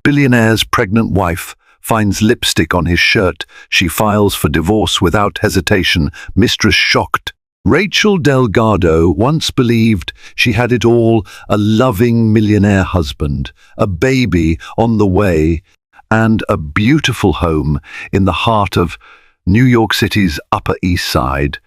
Billionaire's pregnant wife finds lipstick on his shirt. She files for divorce without hesitation. Mistress shocked. Rachel Delgado once believed she had it all, a loving millionaire husband, a baby on the way, and a beautiful home in the heart of New York City's Upper East Side.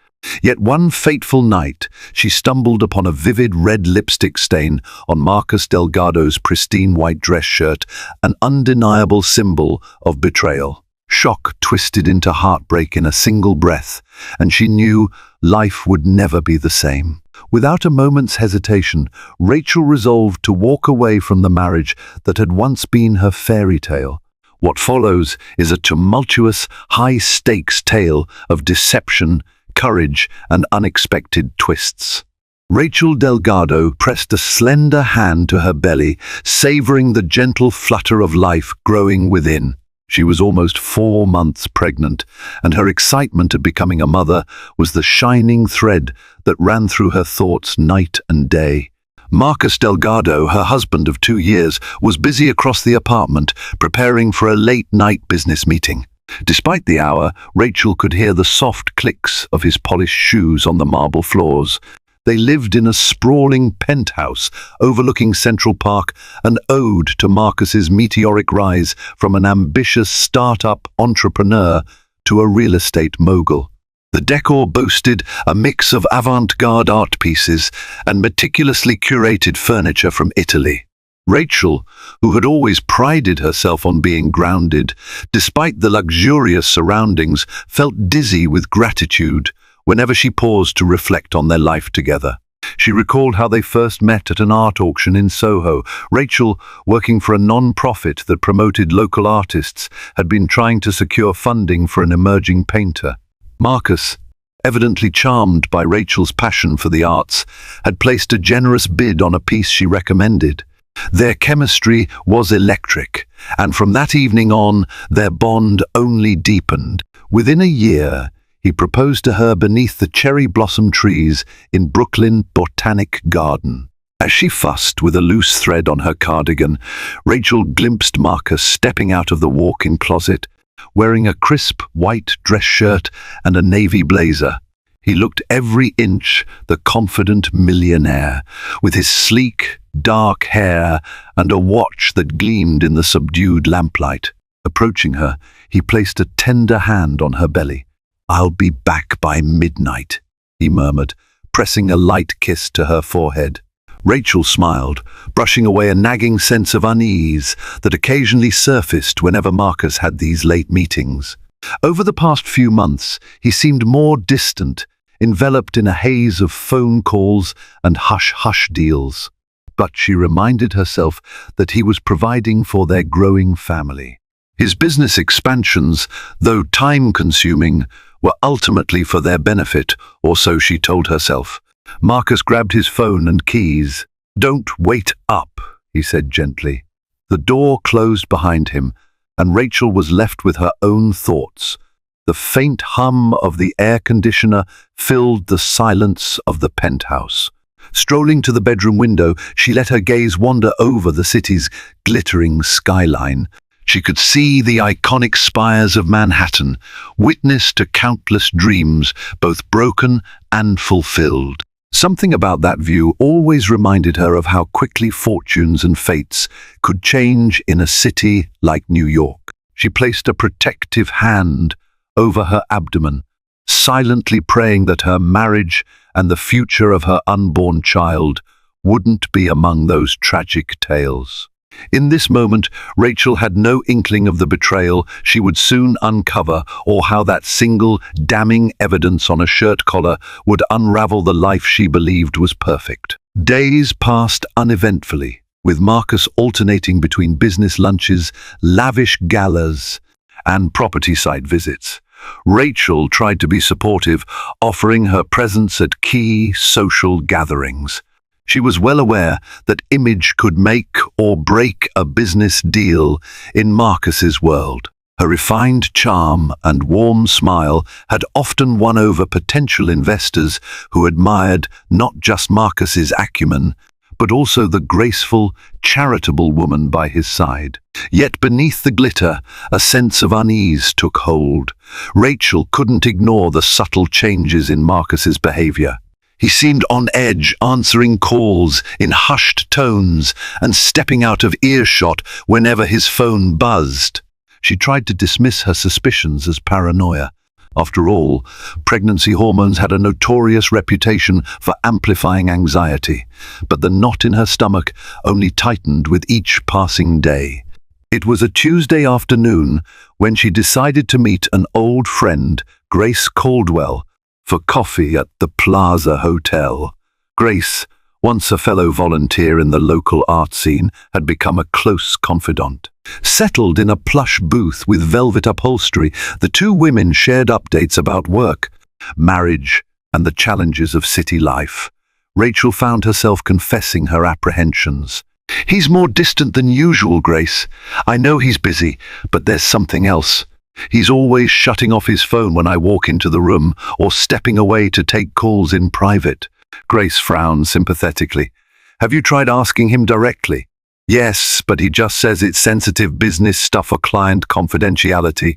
Yet one fateful night, she stumbled upon a vivid red lipstick stain on Marcus Delgado's pristine white dress shirt, an undeniable symbol of betrayal. Shock twisted into heartbreak in a single breath, and she knew life would never be the same. Without a moment's hesitation, Rachel resolved to walk away from the marriage that had once been her fairy tale. What follows is a tumultuous, high-stakes tale of deception, courage, and unexpected twists. Rachel Delgado pressed a slender hand to her belly, savoring the gentle flutter of life growing within. She was almost 4 months pregnant, and her excitement at becoming a mother was the shining thread that ran through her thoughts night and day. Marcus Delgado, her husband of 2 years, was busy across the apartment, preparing for a late-night business meeting. Despite the hour, Rachel could hear the soft clicks of his polished shoes on the marble floors. They lived in a sprawling penthouse overlooking Central Park, an ode to Marcus's meteoric rise from an ambitious start-up entrepreneur to a real estate mogul. The decor boasted a mix of avant-garde art pieces and meticulously curated furniture from Italy. Rachel, who had always prided herself on being grounded, despite the luxurious surroundings, felt dizzy with gratitude whenever she paused to reflect on their life together. She recalled how they first met at an art auction in Soho. Rachel, working for a non-profit that promoted local artists, had been trying to secure funding for an emerging painter. Marcus, evidently charmed by Rachel's passion for the arts, had placed a generous bid on a piece she recommended. Their chemistry was electric, and from that evening on, their bond only deepened. Within a year, he proposed to her beneath the cherry blossom trees in Brooklyn Botanic Garden. As she fussed with a loose thread on her cardigan, Rachel glimpsed Marcus stepping out of the walk-in closet, wearing a crisp white dress shirt and a navy blazer. He looked every inch the confident millionaire, with his sleek, dark hair and a watch that gleamed in the subdued lamplight. Approaching her, he placed a tender hand on her belly. "I'll be back by midnight," he murmured, pressing a light kiss to her forehead. Rachel smiled, brushing away a nagging sense of unease that occasionally surfaced whenever Marcus had these late meetings. Over the past few months, he seemed more distant, enveloped in a haze of phone calls and hush-hush deals. But she reminded herself that he was providing for their growing family. His business expansions, though time-consuming, were ultimately for their benefit, or so she told herself. Marcus grabbed his phone and keys. "Don't wait up," he said gently. The door closed behind him, and Rachel was left with her own thoughts. The faint hum of the air conditioner filled the silence of the penthouse. Strolling to the bedroom window, she let her gaze wander over the city's glittering skyline. She could see the iconic spires of Manhattan, witness to countless dreams, both broken and fulfilled. Something about that view always reminded her of how quickly fortunes and fates could change in a city like New York. She placed a protective hand over her abdomen, silently praying that her marriage and the future of her unborn child wouldn't be among those tragic tales. In this moment, Rachel had no inkling of the betrayal she would soon uncover, or how that single, damning evidence on a shirt collar would unravel the life she believed was perfect. Days passed uneventfully, with Marcus alternating between business lunches, lavish galas, and property site visits. Rachel tried to be supportive, offering her presence at key social gatherings. She was well aware that image could make or break a business deal in Marcus's world. Her refined charm and warm smile had often won over potential investors who admired not just Marcus's acumen, but also the graceful, charitable woman by his side. Yet beneath the glitter, a sense of unease took hold. Rachel couldn't ignore the subtle changes in Marcus's behavior. He seemed on edge, answering calls in hushed tones and stepping out of earshot whenever his phone buzzed. She tried to dismiss her suspicions as paranoia. After all, pregnancy hormones had a notorious reputation for amplifying anxiety, but the knot in her stomach only tightened with each passing day. It was a Tuesday afternoon when she decided to meet an old friend, Grace Caldwell, for coffee at the Plaza Hotel. Grace, once a fellow volunteer in the local art scene, had become a close confidant. Settled in a plush booth with velvet upholstery, the two women shared updates about work, marriage, and the challenges of city life. Rachel found herself confessing her apprehensions. "He's more distant than usual, Grace. I know he's busy, but there's something else. He's always shutting off his phone when I walk into the room or stepping away to take calls in private." Grace frowned sympathetically. "Have you tried asking him directly?" "Yes, but he just says it's sensitive business stuff or client confidentiality."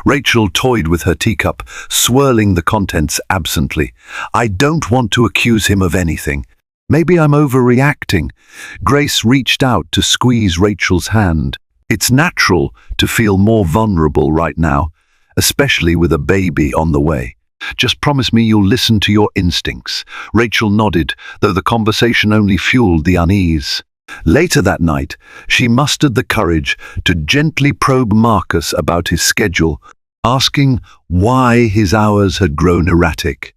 Rachel toyed with her teacup, swirling the contents absently. "I don't want to accuse him of anything. Maybe I'm overreacting." Grace reached out to squeeze Rachel's hand. "It's natural to feel more vulnerable right now, especially with a baby on the way. Just promise me you'll listen to your instincts." Rachel nodded, though the conversation only fueled the unease. Later that night, she mustered the courage to gently probe Marcus about his schedule, asking why his hours had grown erratic.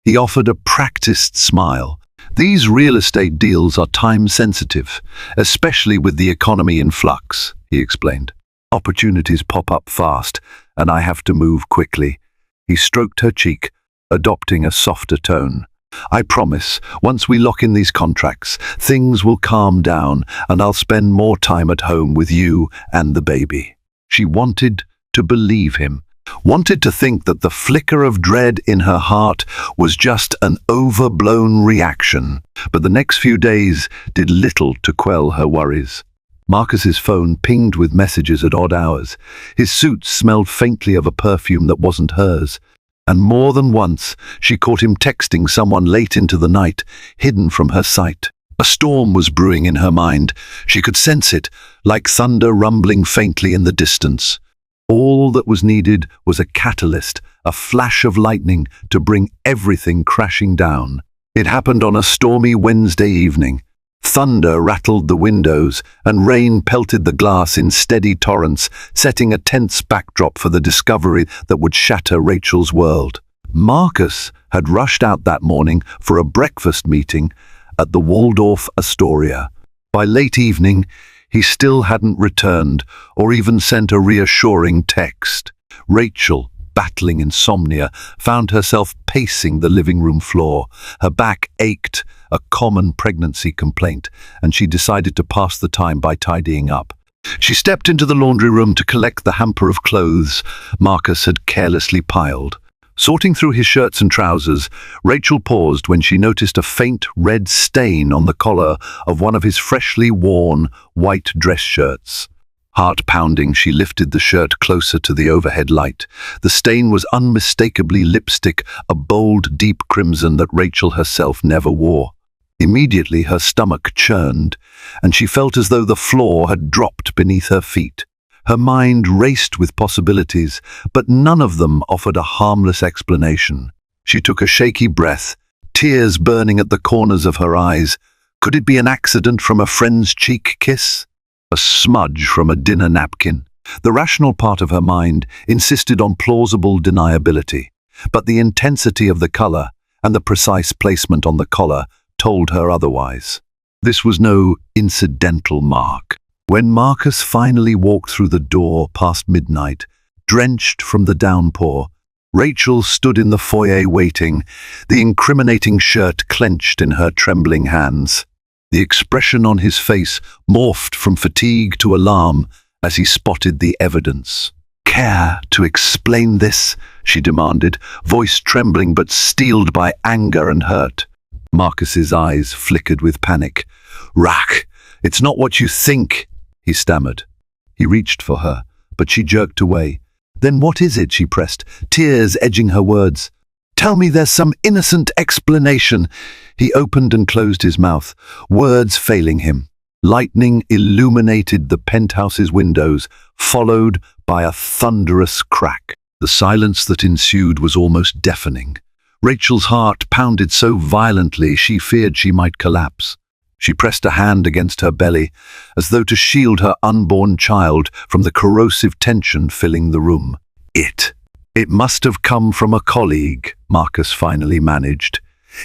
He offered a practiced smile. "These real estate deals are time-sensitive, especially with the economy in flux," he explained. "Opportunities pop up fast, and I have to move quickly." He stroked her cheek, adopting a softer tone. "I promise, once we lock in these contracts, things will calm down and I'll spend more time at home with you and the baby." She wanted to believe him, wanted to think that the flicker of dread in her heart was just an overblown reaction, but the next few days did little to quell her worries. Marcus's phone pinged with messages at odd hours. His suit smelled faintly of a perfume that wasn't hers, and more than once she caught him texting someone late into the night, hidden from her sight. A storm was brewing in her mind. She could sense it, like thunder rumbling faintly in the distance. All that was needed was a catalyst, a flash of lightning to bring everything crashing down. It happened on a stormy Wednesday evening. Thunder rattled the windows, and rain pelted the glass in steady torrents, setting a tense backdrop for the discovery that would shatter Rachel's world. Marcus had rushed out that morning for a breakfast meeting at the Waldorf Astoria. By late evening, he still hadn't returned or even sent a reassuring text. Rachel, battling insomnia, found herself pacing the living room floor. Her back ached, a common pregnancy complaint, and she decided to pass the time by tidying up. She stepped into the laundry room to collect the hamper of clothes Marcus had carelessly piled. Sorting through his shirts and trousers, Rachel paused when she noticed a faint red stain on the collar of one of his freshly worn white dress shirts. Heart pounding, she lifted the shirt closer to the overhead light. The stain was unmistakably lipstick, a bold, deep crimson that Rachel herself never wore. Immediately her stomach churned, and she felt as though the floor had dropped beneath her feet. Her mind raced with possibilities, but none of them offered a harmless explanation. She took a shaky breath, tears burning at the corners of her eyes. Could it be an accident from a friend's cheek kiss? A smudge from a dinner napkin? The rational part of her mind insisted on plausible deniability, but the intensity of the color and the precise placement on the collar told her otherwise. This was no incidental mark. When Marcus finally walked through the door past midnight, drenched from the downpour, Rachel stood in the foyer waiting, the incriminating shirt clenched in her trembling hands. The expression on his face morphed from fatigue to alarm as he spotted the evidence. "Care to explain this?" she demanded, voice trembling but steeled by anger and hurt. Marcus's eyes flickered with panic. "Rack, it's not what you think," he stammered. He reached for her, but she jerked away. "Then what is it?" she pressed, tears edging her words. "Tell me there's some innocent explanation." He opened and closed his mouth, words failing him. Lightning illuminated the penthouse's windows, followed by a thunderous crack. The silence that ensued was almost deafening. Rachel's heart pounded so violently she feared she might collapse. She pressed a hand against her belly, as though to shield her unborn child from the corrosive tension filling the room. It must have come from a colleague," Marcus finally managed,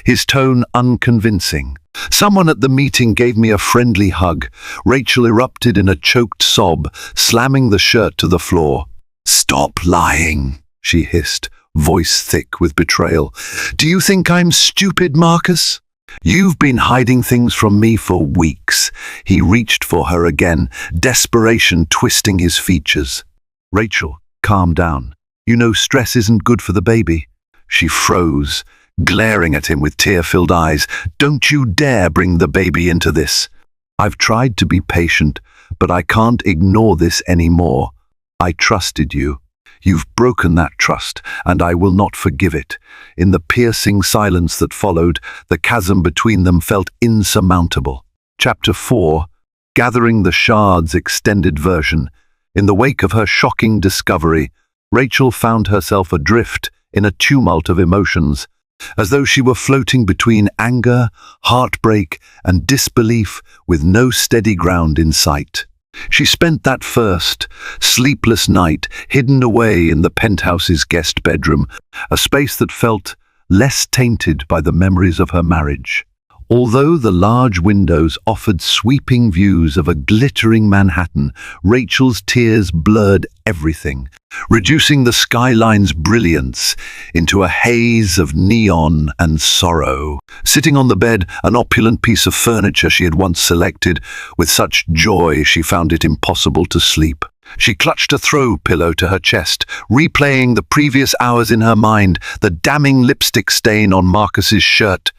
his tone unconvincing. "Someone at the meeting gave me a friendly hug." Rachel erupted in a choked sob, slamming the shirt to the floor. "Stop lying," she hissed, voice thick with betrayal. "Do you think I'm stupid, Marcus? You've been hiding things from me for weeks." He reached for her again, desperation twisting his features. "Rachel, calm down. You know stress isn't good for the baby." She froze, glaring at him with tear-filled eyes. "Don't you dare bring the baby into this." "I've tried to be patient, but I can't ignore this anymore. I trusted you. You've broken that trust, and I will not forgive it." In the piercing silence that followed, the chasm between them felt insurmountable. Chapter 4, Gathering the Shards extended version. In the wake of her shocking discovery, Rachel found herself adrift in a tumult of emotions, as though she were floating between anger, heartbreak, and disbelief with no steady ground in sight. She spent that first, sleepless night hidden away in the penthouse's guest bedroom, a space that felt less tainted by the memories of her marriage. Although the large windows offered sweeping views of a glittering Manhattan, Rachel's tears blurred everything, reducing the skyline's brilliance into a haze of neon and sorrow. Sitting on the bed, an opulent piece of furniture she had once selected, with such joy she found it impossible to sleep. She clutched a throw pillow to her chest, replaying the previous hours in her mind, the damning lipstick stain on Marcus's shirt,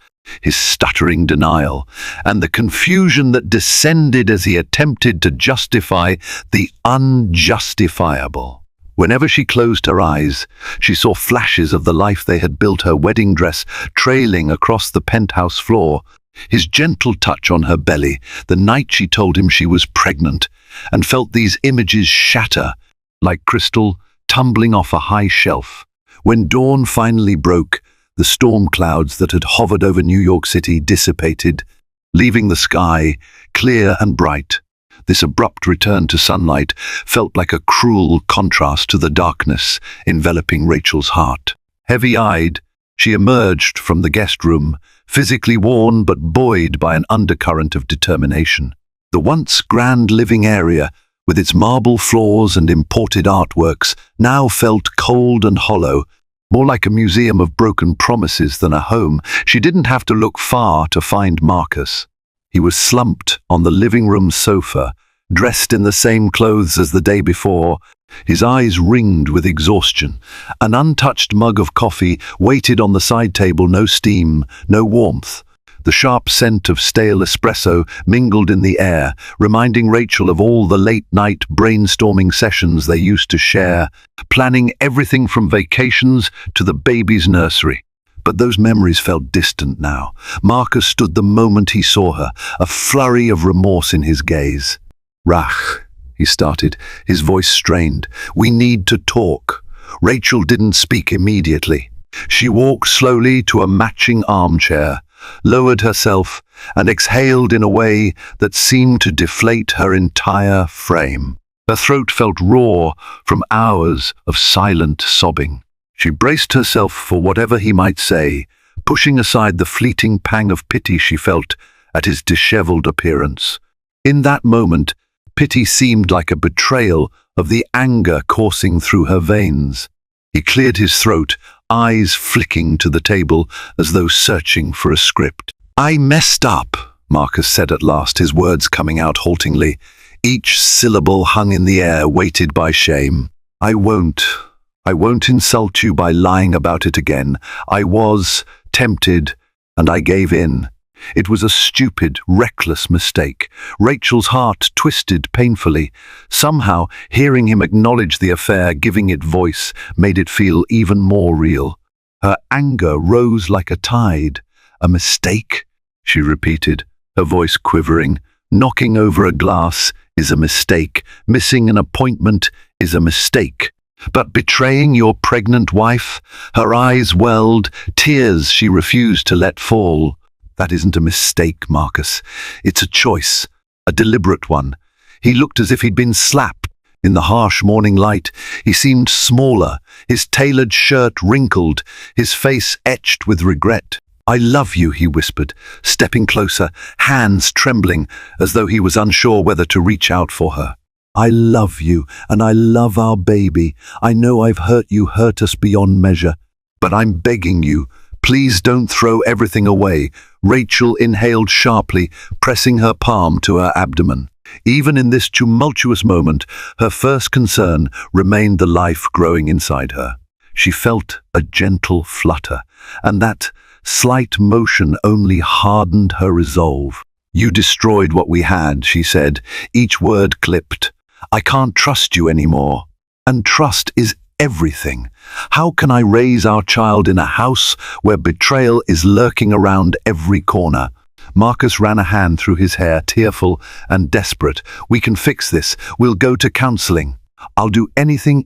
his stuttering denial, and the confusion that descended as he attempted to justify the unjustifiable. Whenever she closed her eyes, she saw flashes of the life they had built, her wedding dress trailing across the penthouse floor, his gentle touch on her belly, the night she told him she was pregnant, and felt these images shatter like crystal tumbling off a high shelf. When dawn finally broke, the storm clouds that had hovered over New York City dissipated, leaving the sky clear and bright. This abrupt return to sunlight felt like a cruel contrast to the darkness enveloping Rachel's heart. Heavy-eyed, she emerged from the guest room, physically worn but buoyed by an undercurrent of determination. The once grand living area, with its marble floors and imported artworks, now felt cold and hollow, more like a museum of broken promises than a home. She didn't have to look far to find Marcus. He was slumped on the living room sofa, dressed in the same clothes as the day before, his eyes ringed with exhaustion. An untouched mug of coffee waited on the side table, no steam, no warmth. The sharp scent of stale espresso mingled in the air, reminding Rachel of all the late-night brainstorming sessions they used to share, planning everything from vacations to the baby's nursery. But those memories felt distant now. Marcus stood the moment he saw her, a flurry of remorse in his gaze. "Rach," he started, his voice strained. "We need to talk." Rachel didn't speak immediately. She walked slowly to a matching armchair, lowered herself, and exhaled in a way that seemed to deflate her entire frame. Her throat felt raw from hours of silent sobbing. She braced herself for whatever he might say, pushing aside the fleeting pang of pity she felt at his disheveled appearance. In that moment, pity seemed like a betrayal of the anger coursing through her veins. He cleared his throat, eyes flicking to the table as though searching for a script. "I messed up," Marcus said at last, his words coming out haltingly, each syllable hung in the air, weighted by shame. I won't insult you by lying about it again. I was tempted, and I gave in. It was a stupid, reckless mistake. Rachel's heart twisted painfully. Somehow, hearing him acknowledge the affair, giving it voice, made it feel even more real. Her anger rose like a tide. "A mistake?" she repeated, her voice quivering. "Knocking over a glass is a mistake. Missing an appointment is a mistake. But betraying your pregnant wife?" Her eyes welled, tears she refused to let fall. "That isn't a mistake, Marcus. It's a choice, a deliberate one." He looked as if he'd been slapped. In the harsh morning light, he seemed smaller, his tailored shirt wrinkled, his face etched with regret. "I love you," he whispered, stepping closer, hands trembling, as though he was unsure whether to reach out for her. "I love you, and I love our baby. I know I've hurt you, hurt us beyond measure. But I'm begging you, please don't throw everything away." Rachel inhaled sharply, pressing her palm to her abdomen. Even in this tumultuous moment, her first concern remained the life growing inside her. She felt a gentle flutter, and that slight motion only hardened her resolve. "You destroyed what we had," she said, each word clipped. "I can't trust you anymore. And trust is everything. How can I raise our child in a house where betrayal is lurking around every corner?" Marcus ran a hand through his hair, tearful and desperate. "We can fix this. We'll go to counseling. I'll do anything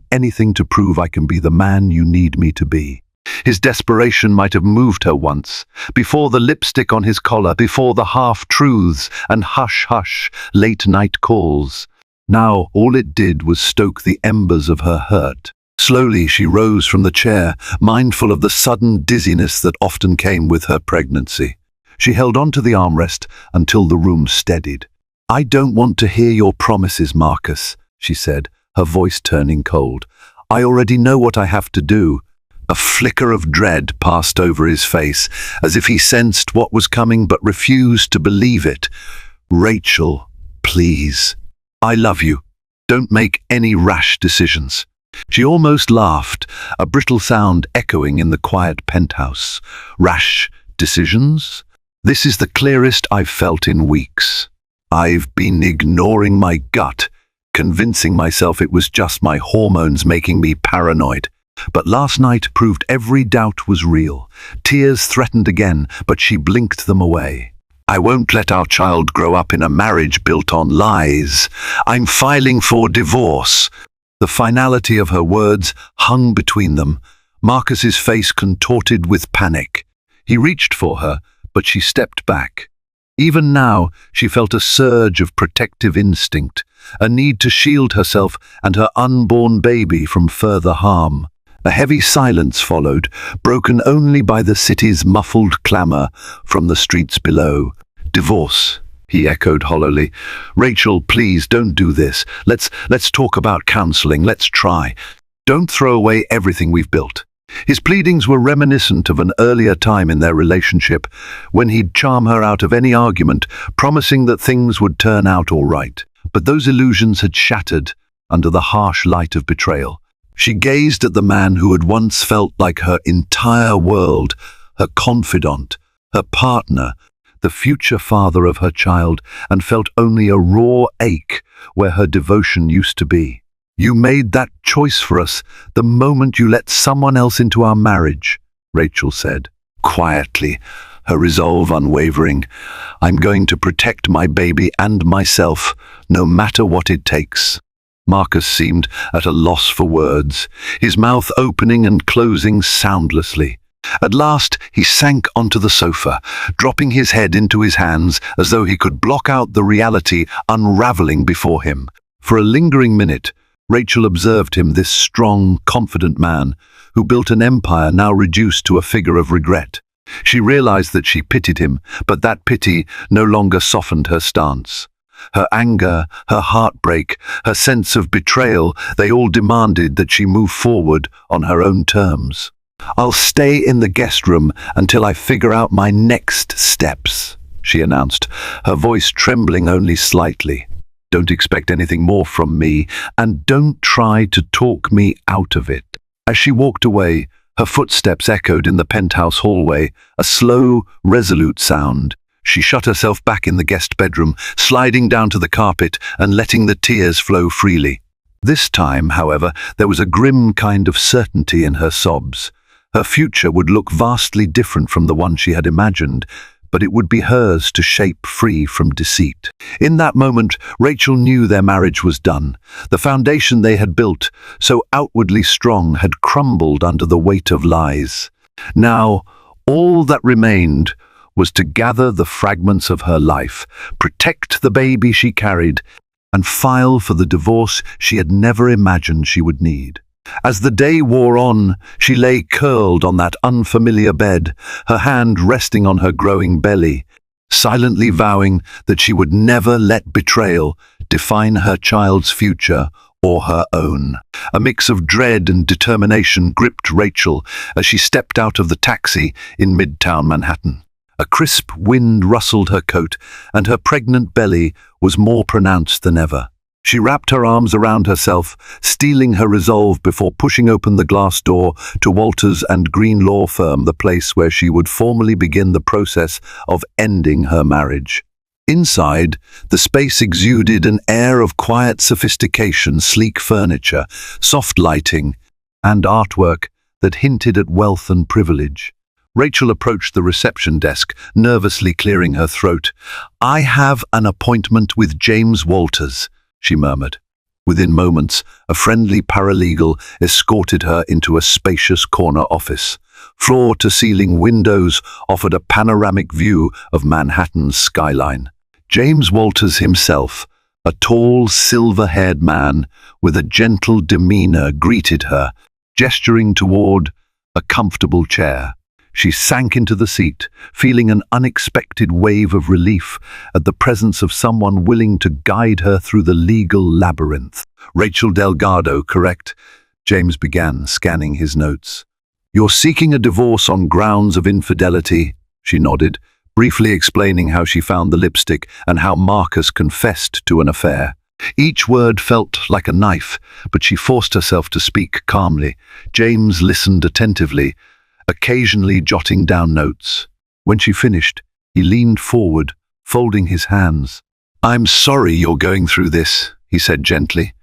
to prove I can be the man you need me to be." His desperation might have moved her once, before the lipstick on his collar, before the half-truths and hush-hush late-night calls. Now all it did was stoke the embers of her hurt. Slowly she rose from the chair, mindful of the sudden dizziness that often came with her pregnancy. She held on to the armrest until the room steadied. "I don't want to hear your promises, Marcus," she said, her voice turning cold. "I already know what I have to do." A flicker of dread passed over his face, as if he sensed what was coming but refused to believe it. "Rachel, please. I love you. Don't make any rash decisions." She almost laughed, a brittle sound echoing in the quiet penthouse. "Rash decisions? This is the clearest I've felt in weeks. I've been ignoring my gut, convincing myself it was just my hormones making me paranoid. But last night proved every doubt was real. Tears threatened again, but she blinked them away. "I won't let our child grow up in a marriage built on lies. I'm filing for divorce." The finality of her words hung between them. Marcus's face contorted with panic. He reached for her, but she stepped back. Even now, she felt a surge of protective instinct, a need to shield herself and her unborn baby from further harm. A heavy silence followed, broken only by the city's muffled clamor from the streets below. "Divorce," he echoed hollowly. "Rachel, please don't do this. Let's talk about counseling. Let's try. Don't throw away everything we've built." His pleadings were reminiscent of an earlier time in their relationship, when he'd charm her out of any argument, promising that things would turn out all right. But those illusions had shattered under the harsh light of betrayal. She gazed at the man who had once felt like her entire world, her confidant, her partner, the future father of her child, and felt only a raw ache where her devotion used to be. "You made that choice for us the moment you let someone else into our marriage," Rachel said, quietly, her resolve unwavering. "I'm going to protect my baby and myself, no matter what it takes." Marcus seemed at a loss for words, his mouth opening and closing soundlessly. At last he sank onto the sofa, dropping his head into his hands as though he could block out the reality unraveling before him. For a lingering minute, Rachel observed him, this strong, confident man, who built an empire now reduced to a figure of regret. She realized that she pitied him, but that pity no longer softened her stance. Her anger, her heartbreak, her sense of betrayal, they all demanded that she move forward on her own terms. "I'll stay in the guest room until I figure out my next steps," she announced, her voice trembling only slightly. "Don't expect anything more from me, and don't try to talk me out of it." As she walked away, Her footsteps echoed in the penthouse hallway, a slow, resolute sound. She shut herself back in the guest bedroom, sliding down to the carpet and letting the tears flow freely. This time, however, there was a grim kind of certainty in her sobs. Her future would look vastly different from the one she had imagined, but it would be hers to shape free from deceit. In that moment, Rachel knew their marriage was done. The foundation they had built, so outwardly strong, had crumbled under the weight of lies. Now, all that remained was to gather the fragments of her life, protect the baby she carried, and file for the divorce she had never imagined she would need. As the day wore on, she lay curled on that unfamiliar bed, her hand resting on her growing belly, silently vowing that she would never let betrayal define her child's future or her own. A mix of dread and determination gripped Rachel as she stepped out of the taxi in Midtown Manhattan. A crisp wind rustled her coat, and her pregnant belly was more pronounced than ever. She wrapped her arms around herself, steeling her resolve before pushing open the glass door to Walters and Green law firm, the place where she would formally begin the process of ending her marriage. Inside, the space exuded an air of quiet sophistication, sleek furniture, soft lighting, and artwork that hinted at wealth and privilege. Rachel approached the reception desk, nervously clearing her throat. "I have an appointment with James Walters," she murmured. Within moments, a friendly paralegal escorted her into a spacious corner office. Floor-to-ceiling windows offered a panoramic view of Manhattan's skyline. James Walters himself, a tall, silver-haired man with a gentle demeanor, greeted her, gesturing toward a comfortable chair. She sank into the seat, feeling an unexpected wave of relief at the presence of someone willing to guide her through the legal labyrinth. "Rachel Delgado, correct?" James began, scanning his notes. "You're seeking a divorce on grounds of infidelity," she nodded, briefly explaining how she found the lipstick and how Marcus confessed to an affair. Each word felt like a knife, but she forced herself to speak calmly. James listened attentively, occasionally jotting down notes. When she finished, he leaned forward, folding his hands. "I'm sorry you're going through this," he said gently.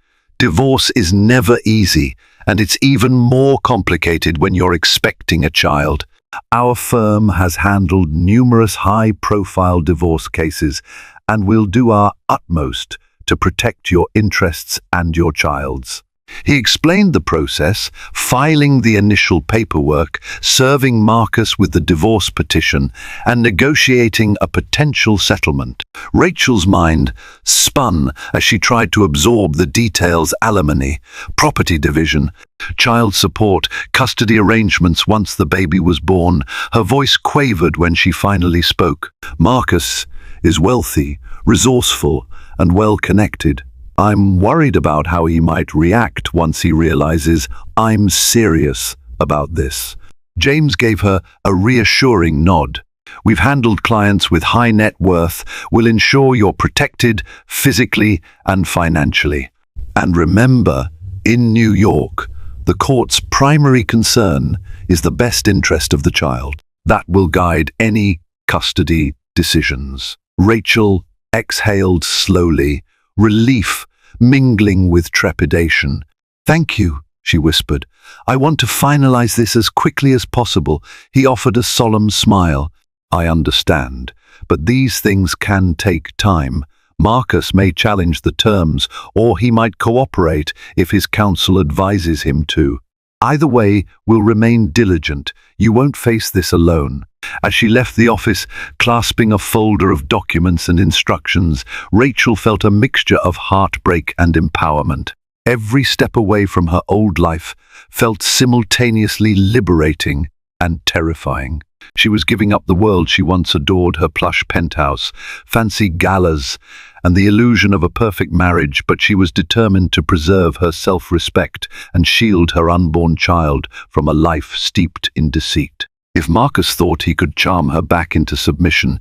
"Divorce is never easy, and it's even more complicated when you're expecting a child. Our firm has handled numerous high-profile divorce cases, and we'll do our utmost to protect your interests and your child's." He explained the process, filing the initial paperwork, serving Marcus with the divorce petition, and negotiating a potential settlement. Rachel's mind spun as she tried to absorb the details: alimony, property division, child support, custody arrangements once the baby was born. Her voice quavered when she finally spoke. "Marcus is wealthy, resourceful, and well-connected. I'm worried about how he might react once he realizes I'm serious about this." James gave her a reassuring nod. "We've handled clients with high net worth. We'll ensure you're protected physically and financially. And remember, in New York, the court's primary concern is the best interest of the child. That will guide any custody decisions." Rachel exhaled slowly, relief mingling with trepidation. "Thank you," she whispered. "I want to finalize this as quickly as possible." He offered a solemn smile. "I understand, but these things can take time. Marcus may challenge the terms, or he might cooperate if his counsel advises him to. Either way, we'll remain diligent. You won't face this alone." As she left the office, clasping a folder of documents and instructions, Rachel felt a mixture of heartbreak and empowerment. Every step away from her old life felt simultaneously liberating and terrifying. She was giving up the world she once adored, her plush penthouse, fancy galas, and the illusion of a perfect marriage, but she was determined to preserve her self-respect and shield her unborn child from a life steeped in deceit. If Marcus thought he could charm her back into submission,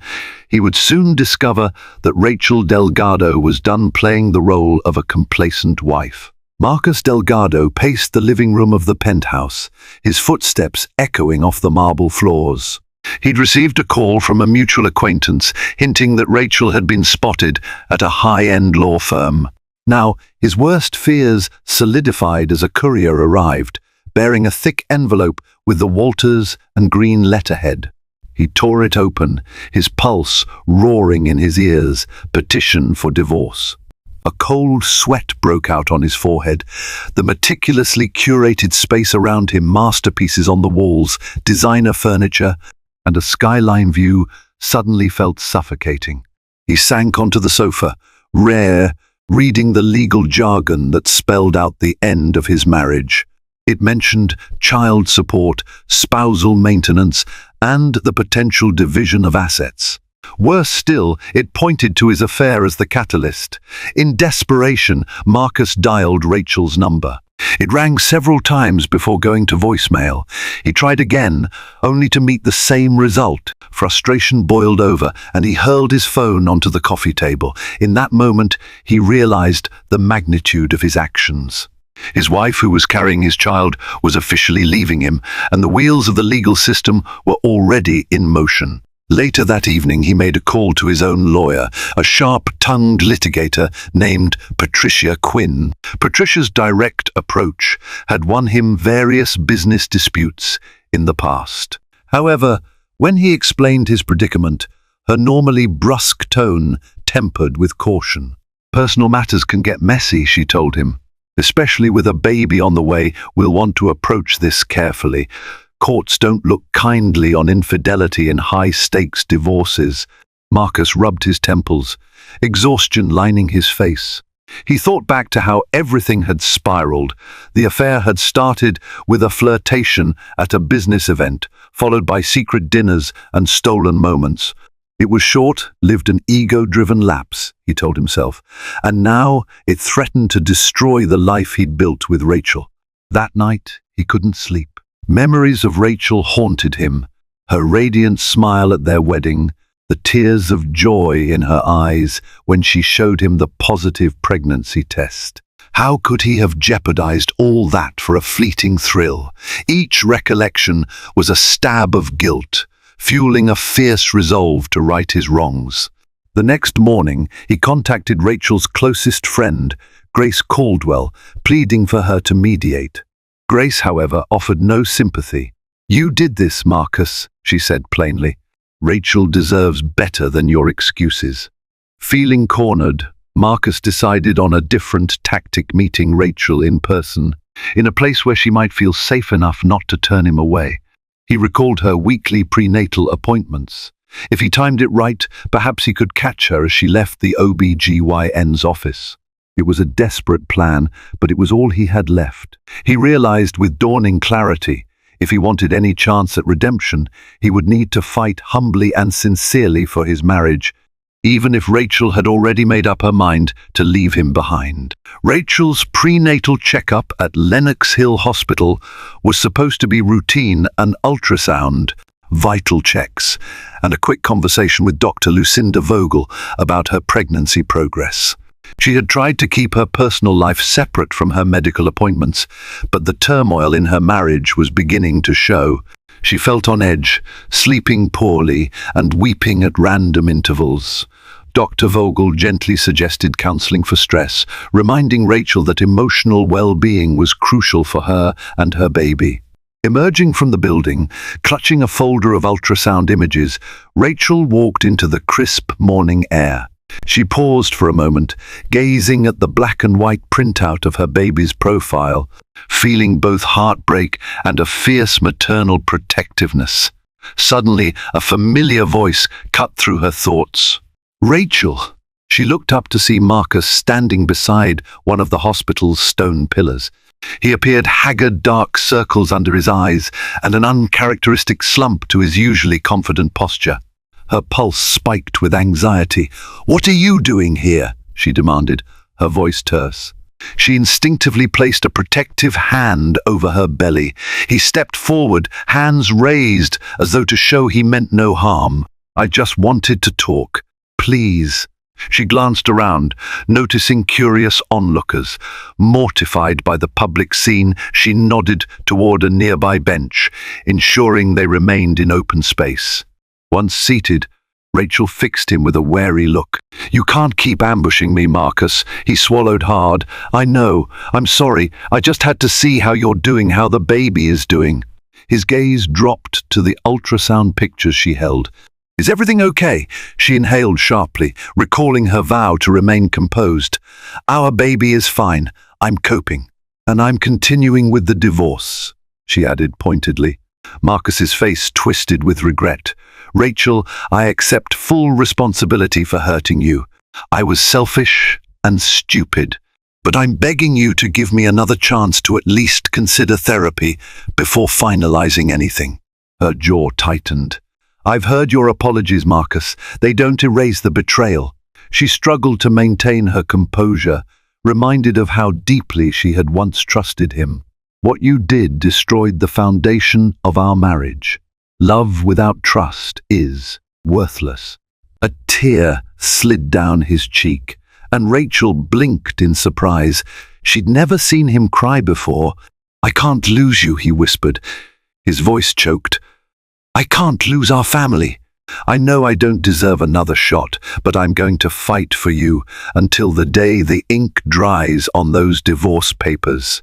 he would soon discover that Rachel Delgado was done playing the role of a complacent wife. Marcus Delgado paced the living room of the penthouse, his footsteps echoing off the marble floors. He'd received a call from a mutual acquaintance hinting that Rachel had been spotted at a high-end law firm. Now, his worst fears solidified as a courier arrived, bearing a thick envelope with the Walters and Green letterhead. He tore it open, his pulse roaring in his ears, petition for divorce. A cold sweat broke out on his forehead. The meticulously curated space around him, masterpieces on the walls, designer furniture, and a skyline view suddenly felt suffocating. He sank onto the sofa, reading the legal jargon that spelled out the end of his marriage. It mentioned child support, spousal maintenance, and the potential division of assets. Worse still, it pointed to his affair as the catalyst. In desperation, Marcus dialed Rachel's number. It rang several times before going to voicemail. He tried again, only to meet the same result. Frustration boiled over, and he hurled his phone onto the coffee table. In that moment, he realized the magnitude of his actions. His wife, who was carrying his child, was officially leaving him, and the wheels of the legal system were already in motion. Later that evening, he made a call to his own lawyer, a sharp-tongued litigator named Patricia Quinn. Patricia's direct approach had won him various business disputes in the past. However, when he explained his predicament, her normally brusque tone tempered with caution. "Personal matters can get messy," she told him. "Especially with a baby on the way, we'll want to approach this carefully. Courts don't look kindly on infidelity in high-stakes divorces." Marcus rubbed his temples, exhaustion lining his face. He thought back to how everything had spiraled. The affair had started with a flirtation at a business event, followed by secret dinners and stolen moments. It was short-lived, an ego-driven lapse, he told himself, and now it threatened to destroy the life he'd built with Rachel. That night, he couldn't sleep. Memories of Rachel haunted him, her radiant smile at their wedding, the tears of joy in her eyes when she showed him the positive pregnancy test. How could he have jeopardized all that for a fleeting thrill? Each recollection was a stab of guilt, fueling a fierce resolve to right his wrongs. The next morning, he contacted Rachel's closest friend, Grace Caldwell, pleading for her to mediate. Grace, however, offered no sympathy. "You did this, Marcus," she said plainly. "Rachel deserves better than your excuses." Feeling cornered, Marcus decided on a different tactic, meeting Rachel in person, in a place where she might feel safe enough not to turn him away. He recalled her weekly prenatal appointments. If he timed it right, perhaps he could catch her as she left the OB/GYN's office. It was a desperate plan, but it was all he had left. He realized with dawning clarity, if he wanted any chance at redemption, he would need to fight humbly and sincerely for his marriage, even if Rachel had already made up her mind to leave him behind. Rachel's prenatal checkup at Lenox Hill Hospital was supposed to be routine: an ultrasound, vital checks, and a quick conversation with Dr. Lucinda Vogel about her pregnancy progress. She had tried to keep her personal life separate from her medical appointments, but the turmoil in her marriage was beginning to show. She felt on edge, sleeping poorly and weeping at random intervals. Dr. Vogel gently suggested counseling for stress, reminding Rachel that emotional well-being was crucial for her and her baby. Emerging from the building, clutching a folder of ultrasound images, Rachel walked into the crisp morning air. She paused for a moment, gazing at the black and white printout of her baby's profile, feeling both heartbreak and a fierce maternal protectiveness. Suddenly, a familiar voice cut through her thoughts. "Rachel!" She looked up to see Marcus standing beside one of the hospital's stone pillars. He appeared haggard, dark circles under his eyes, and an uncharacteristic slump to his usually confident posture. Her pulse spiked with anxiety. "What are you doing here?" she demanded, her voice terse. She instinctively placed a protective hand over her belly. He stepped forward, hands raised, as though to show he meant no harm. "I just wanted to talk. Please." She glanced around, noticing curious onlookers. Mortified by the public scene, she nodded toward a nearby bench, ensuring they remained in open space. Once seated, Rachel fixed him with a wary look. "You can't keep ambushing me, Marcus." He swallowed hard. "I know. I'm sorry. I just had to see how you're doing, how the baby is doing." His gaze dropped to the ultrasound pictures she held. "Is everything okay?" She inhaled sharply, recalling her vow to remain composed. "Our baby is fine. I'm coping. And I'm continuing with the divorce," she added pointedly. Marcus's face twisted with regret. "Rachel, I accept full responsibility for hurting you. I was selfish and stupid. But I'm begging you to give me another chance to at least consider therapy before finalizing anything." Her jaw tightened. "I've heard your apologies, Marcus. They don't erase the betrayal." She struggled to maintain her composure, reminded of how deeply she had once trusted him. "What you did destroyed the foundation of our marriage. Love without trust is worthless." A tear slid down his cheek, and Rachel blinked in surprise. She'd never seen him cry before. "I can't lose you," he whispered. His voice choked. "I can't lose our family. I know I don't deserve another shot, but I'm going to fight for you until the day the ink dries on those divorce papers."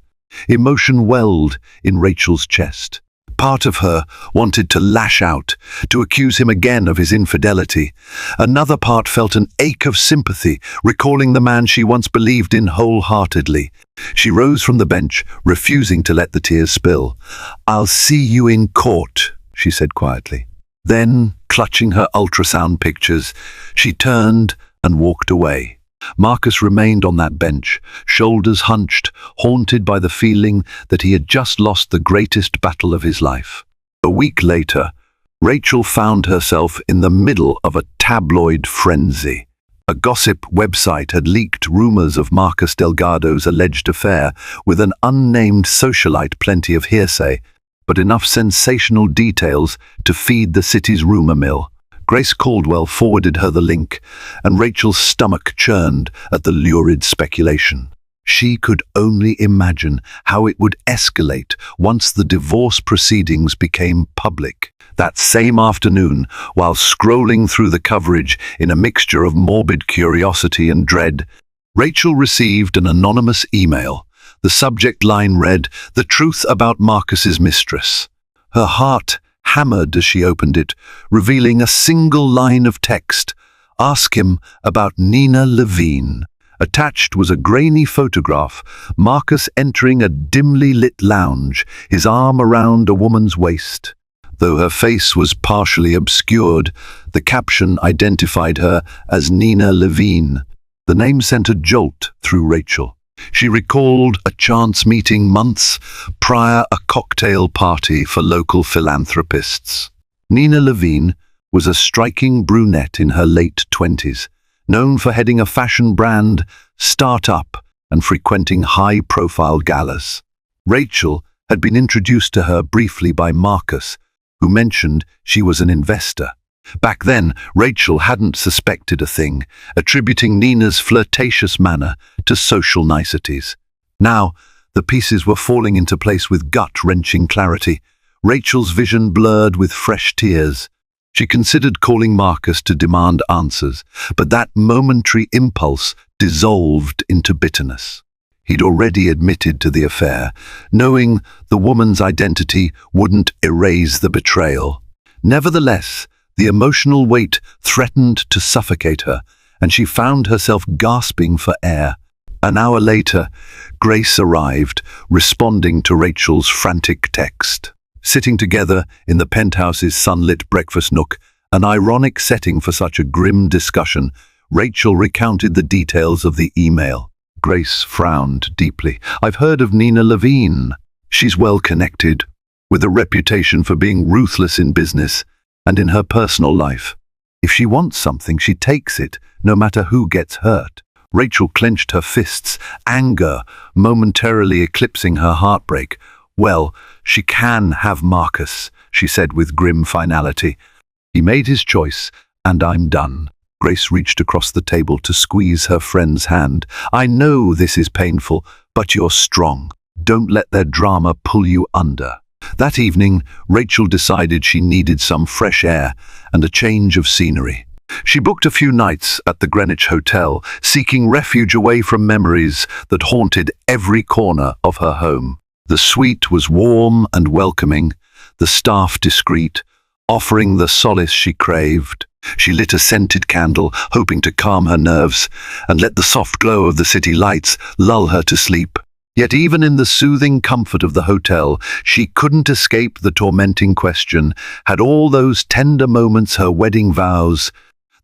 Emotion welled in Rachel's chest. Part of her wanted to lash out, to accuse him again of his infidelity. Another part felt an ache of sympathy, recalling the man she once believed in wholeheartedly. She rose from the bench, refusing to let the tears spill. "I'll see you in court," she said quietly. Then, clutching her ultrasound pictures, she turned and walked away. Marcus remained on that bench, shoulders hunched, haunted by the feeling that he had just lost the greatest battle of his life. A week later, Rachel found herself in the middle of a tabloid frenzy. A gossip website had leaked rumors of Marcus Delgado's alleged affair with an unnamed socialite, plenty of hearsay, but enough sensational details to feed the city's rumor mill. Grace Caldwell forwarded her the link, and Rachel's stomach churned at the lurid speculation. She could only imagine how it would escalate once the divorce proceedings became public. That same afternoon, while scrolling through the coverage in a mixture of morbid curiosity and dread, Rachel received an anonymous email. The subject line read, "The truth about Marcus's mistress." Her heart hammered as she opened it, revealing a single line of text. "Ask him about Nina Levine." Attached was a grainy photograph, Marcus entering a dimly lit lounge, his arm around a woman's waist. Though her face was partially obscured, the caption identified her as Nina Levine. The name sent a jolt through Rachel. She recalled a chance meeting months prior, a cocktail party for local philanthropists. Nina Levine was a striking brunette in her late 20s, known for heading a fashion brand, start-up, and frequenting high-profile galas. Rachel had been introduced to her briefly by Marcus, who mentioned she was an investor. Back then, Rachel hadn't suspected a thing, attributing Nina's flirtatious manner to social niceties. Now, the pieces were falling into place with gut-wrenching clarity. Rachel's vision blurred with fresh tears. She considered calling Marcus to demand answers, but that momentary impulse dissolved into bitterness. He'd already admitted to the affair, knowing the woman's identity wouldn't erase the betrayal. Nevertheless, the emotional weight threatened to suffocate her, and she found herself gasping for air. An hour later, Grace arrived, responding to Rachel's frantic text. Sitting together in the penthouse's sunlit breakfast nook, an ironic setting for such a grim discussion, Rachel recounted the details of the email. Grace frowned deeply. "I've heard of Nina Levine. She's well connected, with a reputation for being ruthless in business and in her personal life. If she wants something, she takes it, no matter who gets hurt." Rachel clenched her fists, anger momentarily eclipsing her heartbreak. "Well, she can have Marcus," she said with grim finality. "He made his choice, and I'm done." Grace reached across the table to squeeze her friend's hand. I know this is painful, but you're strong. Don't let their drama pull you under. That evening, Rachel decided she needed some fresh air and a change of scenery. She booked a few nights at the Greenwich Hotel, seeking refuge away from memories that haunted every corner of her home. The suite was warm and welcoming, the staff discreet, offering the solace she craved. She lit a scented candle, hoping to calm her nerves, and let the soft glow of the city lights lull her to sleep. Yet even in the soothing comfort of the hotel, she couldn't escape the tormenting question, had all those tender moments, her wedding vows,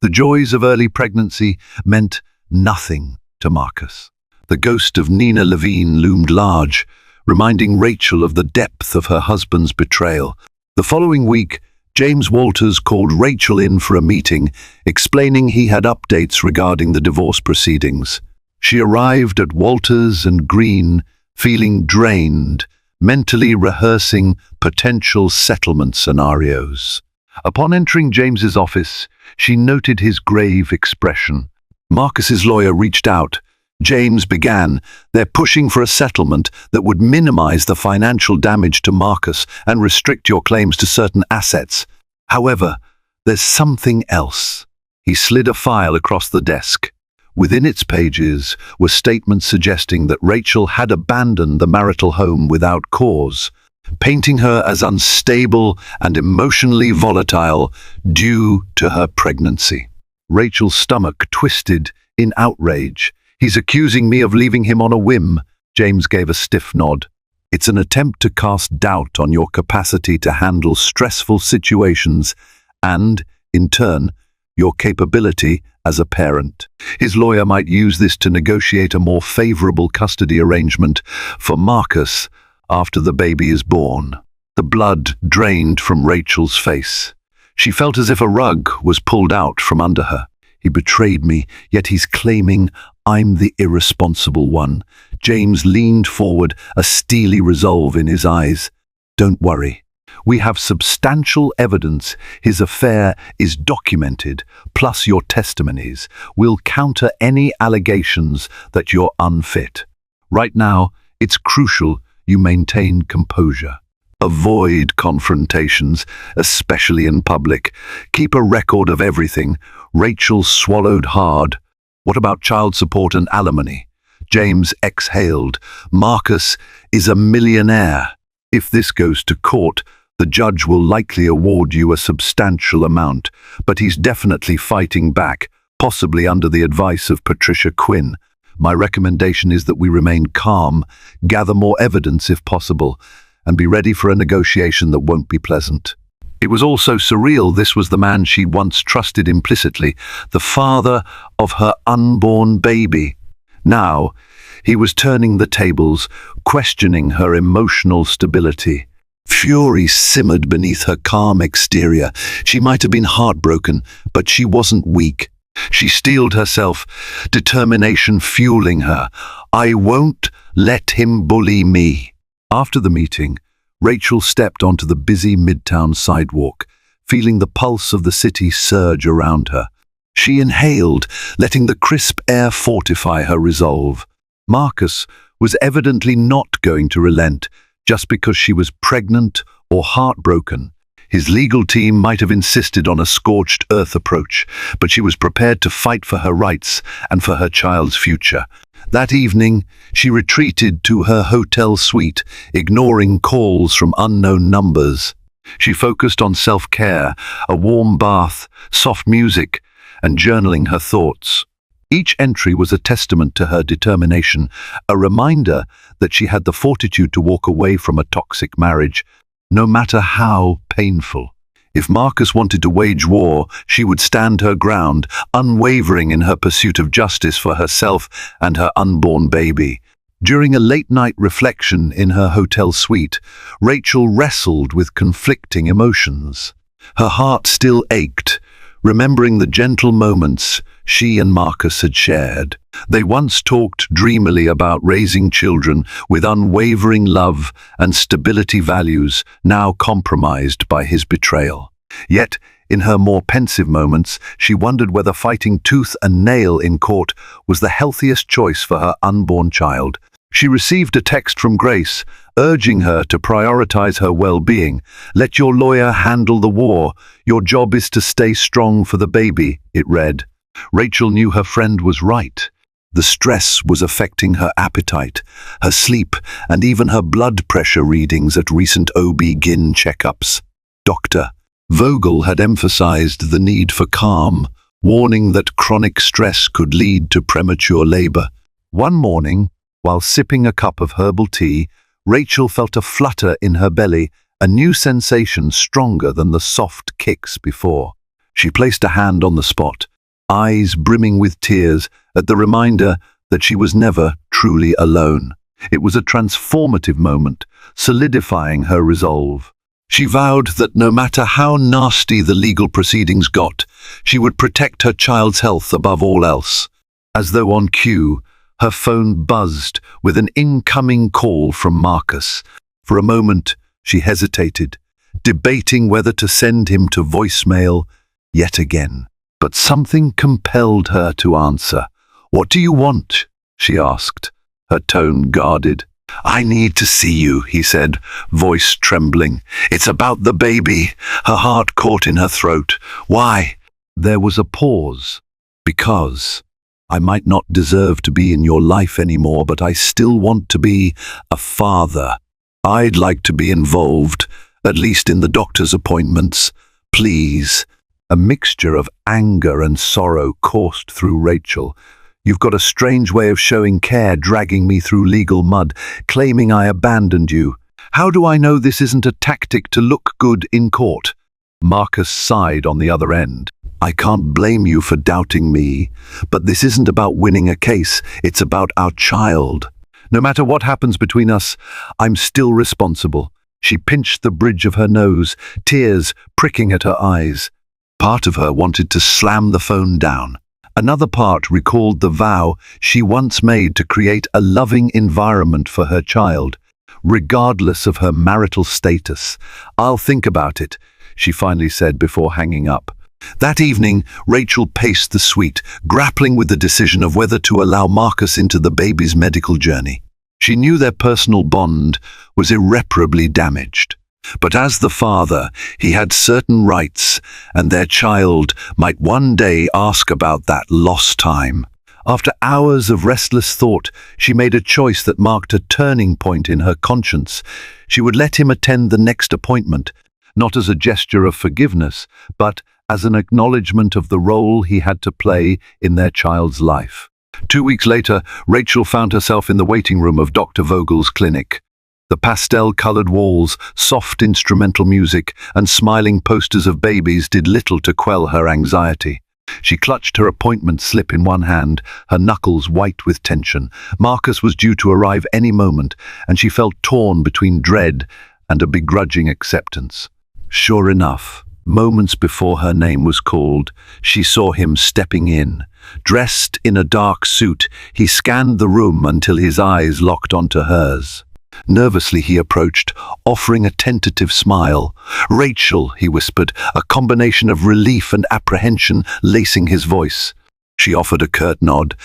the joys of early pregnancy, meant nothing to Marcus? The ghost of Nina Levine loomed large, reminding Rachel of the depth of her husband's betrayal. The following week, James Walters called Rachel in for a meeting, explaining he had updates regarding the divorce proceedings. She arrived at Walters and Green, feeling drained, mentally rehearsing potential settlement scenarios. Upon entering James's office, she noted his grave expression. Marcus's lawyer reached out. James began. They're pushing for a settlement that would minimize the financial damage to Marcus and restrict your claims to certain assets. However, there's something else. He slid a file across the desk. Within its pages were statements suggesting that Rachel had abandoned the marital home without cause, painting her as unstable and emotionally volatile due to her pregnancy. Rachel's stomach twisted in outrage. He's accusing me of leaving him on a whim. James gave a stiff nod. It's an attempt to cast doubt on your capacity to handle stressful situations and, in turn, your capability as a parent. His lawyer might use this to negotiate a more favorable custody arrangement for Marcus after the baby is born. The blood drained from Rachel's face. She felt as if a rug was pulled out from under her. He betrayed me, yet he's claiming I'm the irresponsible one. James leaned forward, a steely resolve in his eyes. Don't worry. We have substantial evidence his affair is documented, plus your testimonies. We'll counter any allegations that you're unfit. Right now, it's crucial you maintain composure. Avoid confrontations, especially in public. Keep a record of everything. Rachel swallowed hard. What about child support and alimony? James exhaled. Marcus is a millionaire. If this goes to court, the judge will likely award you a substantial amount, but he's definitely fighting back, possibly under the advice of Patricia Quinn. My recommendation is that we remain calm, gather more evidence if possible, and be ready for a negotiation that won't be pleasant. It was also surreal. This was the man she'd once trusted implicitly, the father of her unborn baby. Now, he was turning the tables, questioning her emotional stability. Fury simmered beneath her calm exterior. She might have been heartbroken, but she wasn't weak. She steeled herself, determination fueling her. I won't let him bully me. After the meeting, Rachel stepped onto the busy midtown sidewalk, feeling the pulse of the city surge around her. She inhaled, letting the crisp air fortify her resolve. Marcus was evidently not going to relent just because she was pregnant or heartbroken. His legal team might have insisted on a scorched earth approach, but she was prepared to fight for her rights and for her child's future. That evening, she retreated to her hotel suite, ignoring calls from unknown numbers. She focused on self-care, a warm bath, soft music, and journaling her thoughts. Each entry was a testament to her determination, a reminder that she had the fortitude to walk away from a toxic marriage, no matter how painful. If Marcus wanted to wage war, she would stand her ground, unwavering in her pursuit of justice for herself and her unborn baby. During a late-night reflection in her hotel suite, Rachel wrestled with conflicting emotions. Her heart still ached, remembering the gentle moments she and Marcus had shared. They once talked dreamily about raising children with unwavering love and stability values, now compromised by his betrayal. Yet, In her more pensive moments, she wondered whether fighting tooth and nail in court was the healthiest choice for her unborn child. She received a text from Grace, urging her to prioritize her well-being. "Let your lawyer handle the war. Your job is to stay strong for the baby," it read. Rachel knew her friend was right. The stress was affecting her appetite, her sleep, and even her blood pressure readings at recent OB-GYN checkups. Dr. Vogel had emphasized the need for calm, warning that chronic stress could lead to premature labor. One morning, while sipping a cup of herbal tea, Rachel felt a flutter in her belly, a new sensation stronger than the soft kicks before. She placed a hand on the spot, eyes brimming with tears at the reminder that she was never truly alone. It was a transformative moment, solidifying her resolve. She vowed that no matter how nasty the legal proceedings got, she would protect her child's health above all else. As though on cue, her phone buzzed with an incoming call from Marcus. For a moment, she hesitated, debating whether to send him to voicemail yet again. But something compelled her to answer. "What do you want?" she asked, her tone guarded. "I need to see you," he said, voice trembling. "It's about the baby," her heart caught in her throat. "Why?" There was a pause. "Because I might not deserve to be in your life anymore, but I still want to be a father. I'd like to be involved, at least in the doctor's appointments. Please." A mixture of anger and sorrow coursed through Rachel. "You've got a strange way of showing care, dragging me through legal mud, claiming I abandoned you. How do I know this isn't a tactic to look good in court?" Marcus sighed on the other end. "I can't blame you for doubting me, but this isn't about winning a case, it's about our child. No matter what happens between us, I'm still responsible." She pinched the bridge of her nose, tears pricking at her eyes. Part of her wanted to slam the phone down. Another part recalled the vow she once made to create a loving environment for her child, regardless of her marital status. "I'll think about it," she finally said before hanging up. That evening, Rachel paced the suite, grappling with the decision of whether to allow Marcus into the baby's medical journey. She knew their personal bond was irreparably damaged. But as the father, he had certain rights, and their child might one day ask about that lost time. After hours of restless thought, she made a choice that marked a turning point in her conscience. She would let him attend the next appointment, not as a gesture of forgiveness, but as an acknowledgement of the role he had to play in their child's life. 2 weeks later, Rachel found herself in the waiting room of Dr. Vogel's clinic. The pastel-colored walls, soft instrumental music, and smiling posters of babies did little to quell her anxiety. She clutched her appointment slip in one hand, her knuckles white with tension. Marcus was due to arrive any moment, and she felt torn between dread and a begrudging acceptance. Sure enough, moments before her name was called, she saw him stepping in. Dressed in a dark suit, he scanned the room until his eyes locked onto hers. Nervously he approached, offering a tentative smile. "Rachel," he whispered, a combination of relief and apprehension lacing his voice. She offered a curt nod.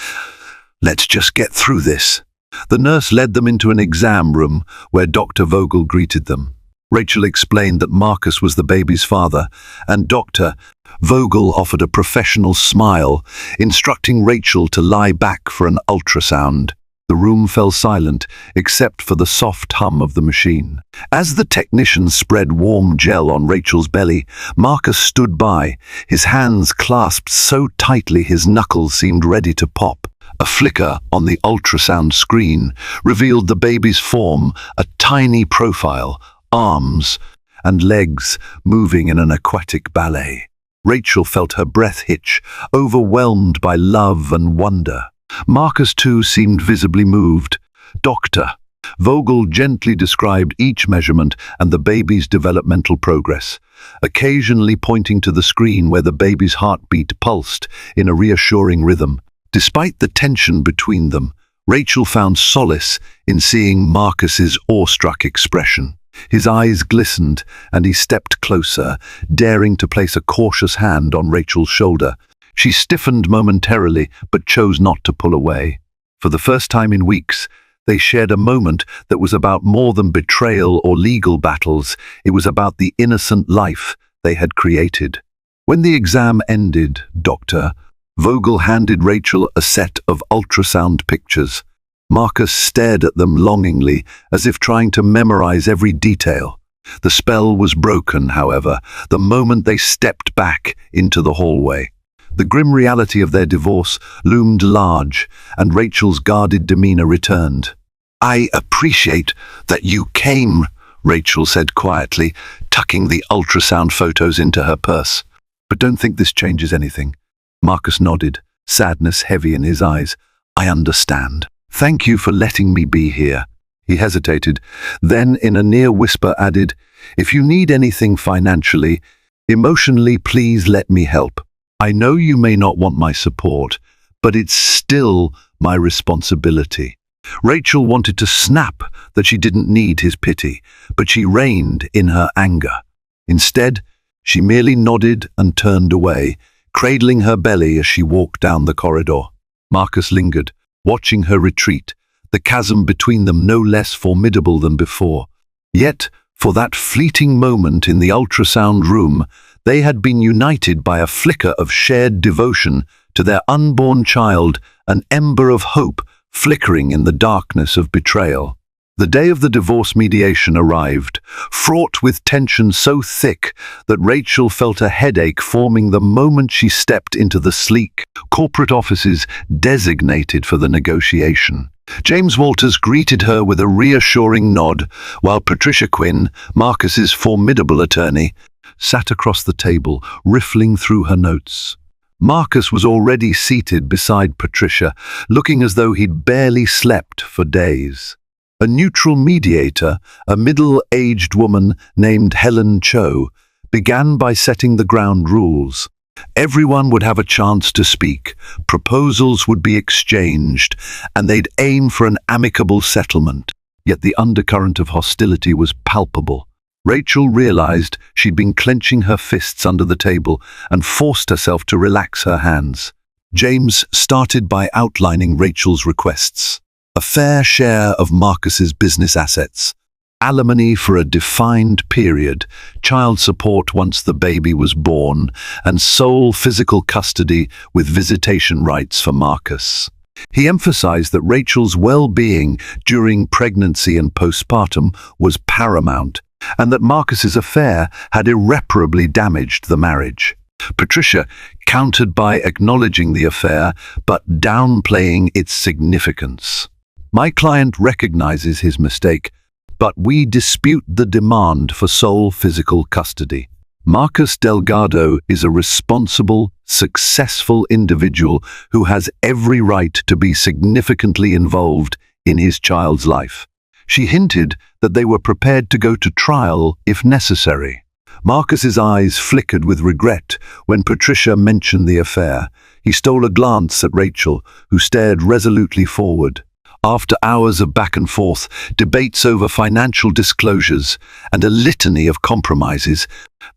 "Let's just get through this." The nurse led them into an exam room where Dr. Vogel greeted them. Rachel explained that Marcus was the baby's father, and Dr. Vogel offered a professional smile, instructing Rachel to lie back for an ultrasound. The room fell silent, except for the soft hum of the machine. As the technician spread warm gel on Rachel's belly, Marcus stood by, his hands clasped so tightly his knuckles seemed ready to pop. A flicker on the ultrasound screen revealed the baby's form, a tiny profile, arms and legs moving in an aquatic ballet. Rachel felt her breath hitch, overwhelmed by love and wonder. Marcus, too, seemed visibly moved. Dr. Vogel gently described each measurement and the baby's developmental progress, occasionally pointing to the screen where the baby's heartbeat pulsed in a reassuring rhythm. Despite the tension between them, Rachel found solace in seeing Marcus's awestruck expression. His eyes glistened, and he stepped closer, daring to place a cautious hand on Rachel's shoulder. She stiffened momentarily, but chose not to pull away. For the first time in weeks, they shared a moment that was about more than betrayal or legal battles. It was about the innocent life they had created. When the exam ended, Dr. Vogel handed Rachel a set of ultrasound pictures. Marcus stared at them longingly, as if trying to memorize every detail. The spell was broken, however, the moment they stepped back into the hallway. The grim reality of their divorce loomed large, and Rachel's guarded demeanor returned. "I appreciate that you came," Rachel said quietly, tucking the ultrasound photos into her purse. "But don't think this changes anything." Marcus nodded, sadness heavy in his eyes. "I understand. Thank you for letting me be here." He hesitated, then in a near whisper added, "If you need anything financially, emotionally, please let me help. I know you may not want my support, but it's still my responsibility." Rachel wanted to snap that she didn't need his pity, but she reined in her anger. Instead, she merely nodded and turned away, cradling her belly as she walked down the corridor. Marcus lingered, watching her retreat, the chasm between them no less formidable than before. Yet, for that fleeting moment in the ultrasound room, they had been united by a flicker of shared devotion to their unborn child, an ember of hope flickering in the darkness of betrayal. The day of the divorce mediation arrived, fraught with tension so thick that Rachel felt a headache forming the moment she stepped into the sleek corporate offices designated for the negotiation. James Walters greeted her with a reassuring nod, while Patricia Quinn, Marcus's formidable attorney, sat across the table, riffling through her notes. Marcus was already seated beside Patricia, looking as though he'd barely slept for days. A neutral mediator, a middle-aged woman named Helen Cho, began by setting the ground rules. Everyone would have a chance to speak, proposals would be exchanged, and they'd aim for an amicable settlement. Yet the undercurrent of hostility was palpable. Rachel realized she'd been clenching her fists under the table and forced herself to relax her hands. James started by outlining Rachel's requests. A fair share of Marcus's business assets, alimony for a defined period, child support once the baby was born, and sole physical custody with visitation rights for Marcus. He emphasized that Rachel's well-being during pregnancy and postpartum was paramount, and that Marcus's affair had irreparably damaged the marriage. Patricia countered by acknowledging the affair, but downplaying its significance. "My client recognizes his mistake, but we dispute the demand for sole physical custody. Marcus Delgado is a responsible, successful individual who has every right to be significantly involved in his child's life." She hinted that they were prepared to go to trial if necessary. Marcus's eyes flickered with regret when Patricia mentioned the affair. He stole a glance at Rachel, who stared resolutely forward. After hours of back and forth, debates over financial disclosures, and a litany of compromises,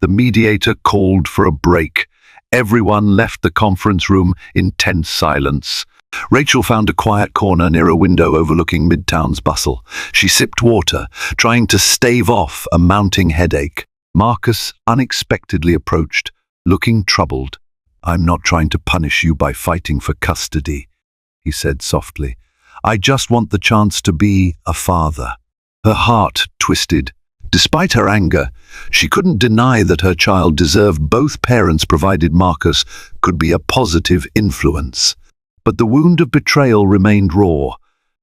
the mediator called for a break. Everyone left the conference room in tense silence. Rachel found a quiet corner near a window overlooking Midtown's bustle. She sipped water, trying to stave off a mounting headache. Marcus unexpectedly approached, looking troubled. "I'm not trying to punish you by fighting for custody," he said softly. "I just want the chance to be a father." Her heart twisted. Despite her anger, she couldn't deny that her child deserved both parents provided Marcus could be a positive influence. But the wound of betrayal remained raw.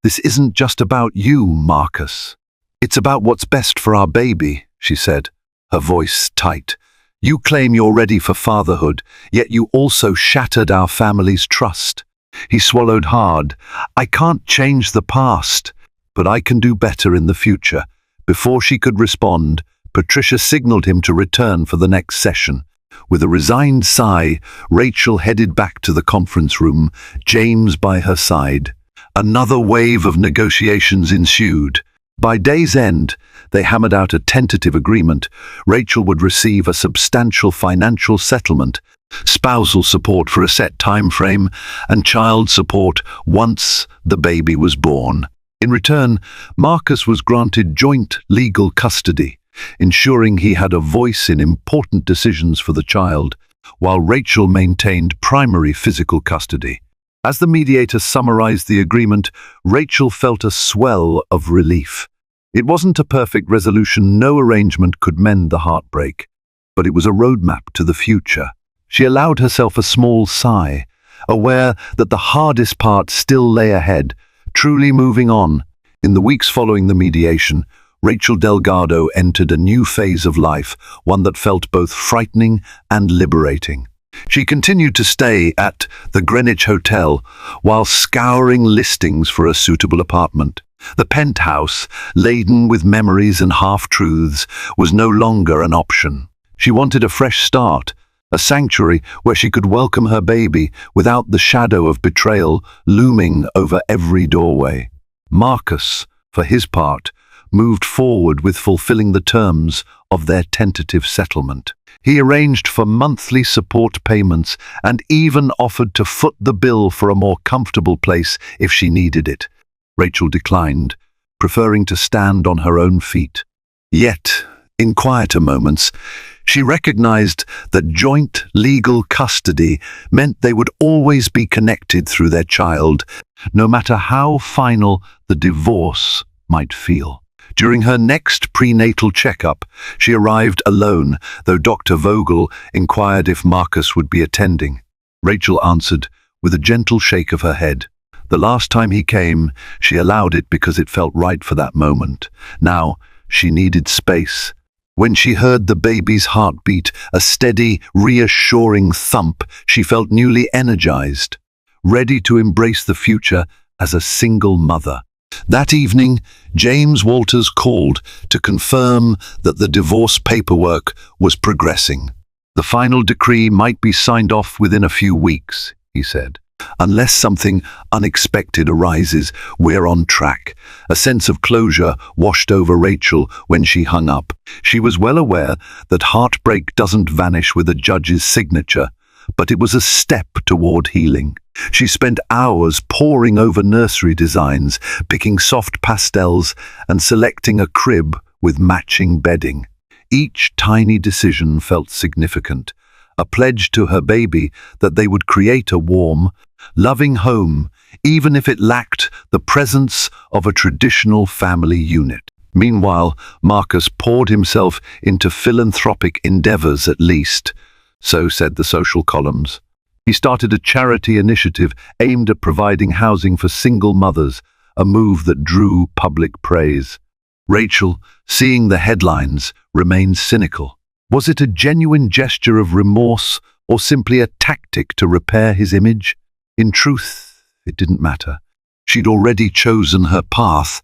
"This isn't just about you, Marcus. It's about what's best for our baby," she said, her voice tight. "You claim you're ready for fatherhood, yet you also shattered our family's trust." He swallowed hard. "I can't change the past, but I can do better in the future." Before she could respond, Patricia signaled him to return for the next session. With a resigned sigh, Rachel headed back to the conference room, James by her side. Another wave of negotiations ensued. By day's end, they hammered out a tentative agreement. Rachel would receive a substantial financial settlement, spousal support for a set time frame, and child support once the baby was born. In return, Marcus was granted joint legal custody, ensuring he had a voice in important decisions for the child, while Rachel maintained primary physical custody. As the mediator summarized the agreement, Rachel felt a swell of relief. It wasn't a perfect resolution, no arrangement could mend the heartbreak, but it was a roadmap to the future. She allowed herself a small sigh, aware that the hardest part still lay ahead, truly moving on. In the weeks following the mediation, Rachel Delgado entered a new phase of life, one that felt both frightening and liberating. She continued to stay at the Greenwich Hotel while scouring listings for a suitable apartment. The penthouse, laden with memories and half-truths, was no longer an option. She wanted a fresh start, a sanctuary where she could welcome her baby without the shadow of betrayal looming over every doorway. Marcus, for his part, moved forward with fulfilling the terms of their tentative settlement. He arranged for monthly support payments and even offered to foot the bill for a more comfortable place if she needed it. Rachel declined, preferring to stand on her own feet. Yet, in quieter moments, she recognized that joint legal custody meant they would always be connected through their child, no matter how final the divorce might feel. During her next prenatal checkup, she arrived alone, though Dr. Vogel inquired if Marcus would be attending. Rachel answered with a gentle shake of her head. The last time he came, she allowed it because it felt right for that moment. Now, she needed space. When she heard the baby's heartbeat, a steady, reassuring thump, she felt newly energized, ready to embrace the future as a single mother. That evening, James Walters called to confirm that the divorce paperwork was progressing. The final decree might be signed off within a few weeks, he said. Unless something unexpected arises, we're on track. A sense of closure washed over Rachel when she hung up. She was well aware that heartbreak doesn't vanish with a judge's signature, but it was a step toward healing. She spent hours poring over nursery designs, picking soft pastels and selecting a crib with matching bedding. Each tiny decision felt significant, a pledge to her baby that they would create a warm, loving home, even if it lacked the presence of a traditional family unit. Meanwhile, Marcus poured himself into philanthropic endeavors at least, so said the social columns. He started a charity initiative aimed at providing housing for single mothers, a move that drew public praise. Rachel, seeing the headlines, remained cynical. Was it a genuine gesture of remorse or simply a tactic to repair his image? In truth, it didn't matter. She'd already chosen her path.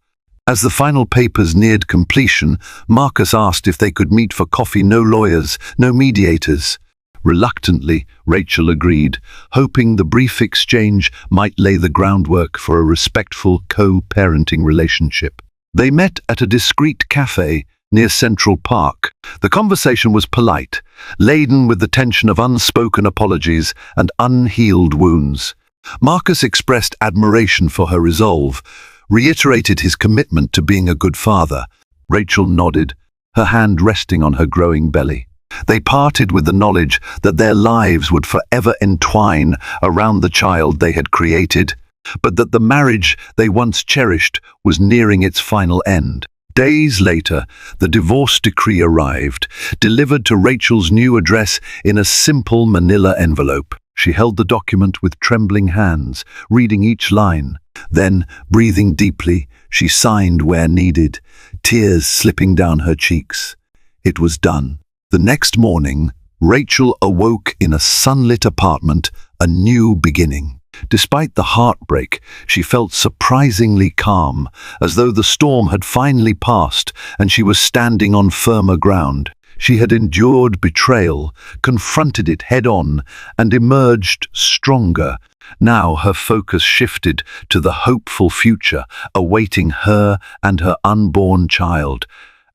As the final papers neared completion, Marcus asked if they could meet for coffee. No lawyers, no mediators. Reluctantly, Rachel agreed, hoping the brief exchange might lay the groundwork for a respectful co-parenting relationship. They met at a discreet cafe near Central Park. The conversation was polite, laden with the tension of unspoken apologies and unhealed wounds. Marcus expressed admiration for her resolve, reiterated his commitment to being a good father. Rachel nodded, her hand resting on her growing belly. They parted with the knowledge that their lives would forever entwine around the child they had created, but that the marriage they once cherished was nearing its final end. Days later, the divorce decree arrived, delivered to Rachel's new address in a simple manila envelope. She held the document with trembling hands, reading each line. Then, breathing deeply, she signed where needed, tears slipping down her cheeks. It was done. The next morning, Rachel awoke in a sunlit apartment, a new beginning. Despite the heartbreak, she felt surprisingly calm, as though the storm had finally passed and she was standing on firmer ground. She had endured betrayal, confronted it head-on, and emerged stronger, Now her focus shifted to the hopeful future awaiting her and her unborn child,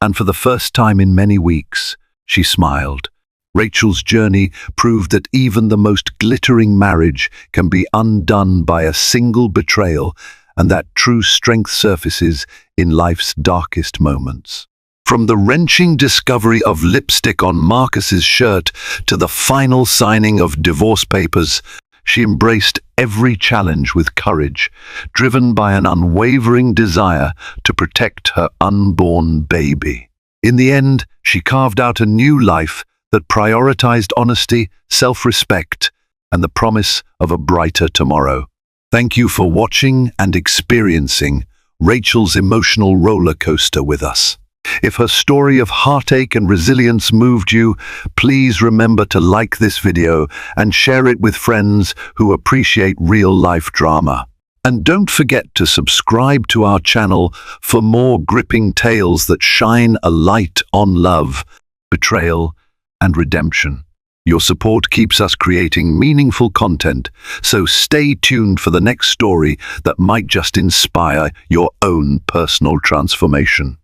and for the first time in many weeks, she smiled. Rachel's journey proved that even the most glittering marriage can be undone by a single betrayal, and that true strength surfaces in life's darkest moments. From the wrenching discovery of lipstick on Marcus's shirt to the final signing of divorce papers, she embraced every challenge with courage, driven by an unwavering desire to protect her unborn baby. In the end, she carved out a new life that prioritized honesty, self-respect, and the promise of a brighter tomorrow. Thank you for watching and experiencing Rachel's emotional roller coaster with us. If her story of heartache and resilience moved you, please remember to like this video and share it with friends who appreciate real-life drama. And don't forget to subscribe to our channel for more gripping tales that shine a light on love, betrayal, and redemption. Your support keeps us creating meaningful content, so stay tuned for the next story that might just inspire your own personal transformation.